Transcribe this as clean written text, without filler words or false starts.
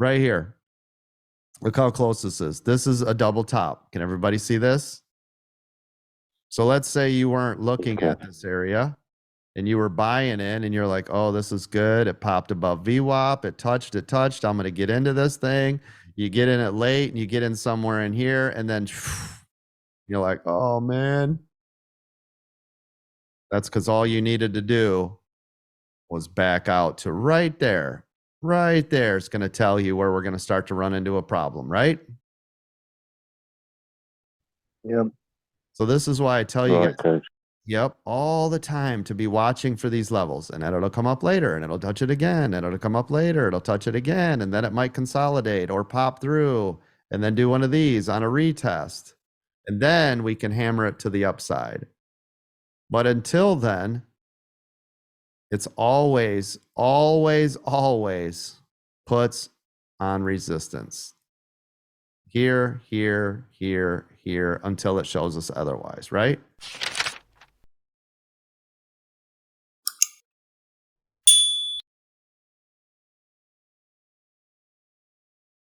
right here. Look how close this is. This is a double top. Can everybody see this? So let's say you weren't looking at this area and you were buying in and you're like, oh, this is good. It popped above VWAP. It touched. I'm going to get into this thing. You get in it late and you get in somewhere in here and then you're like, oh, man. That's because all you needed to do was back out to right there. Right there is going to tell you where we're going to start to run into a problem, right? Yep. So this is why I tell you Right, guys, coach. yep, all the time to be watching for these levels. And then it'll come up later and it'll touch it again. And it'll come up later. It'll touch it again. And then it might consolidate or pop through and then do one of these on a retest. And then we can hammer it to the upside. But until then, it's always, always, always puts on resistance. Here, here, here, here, until it shows us otherwise, right?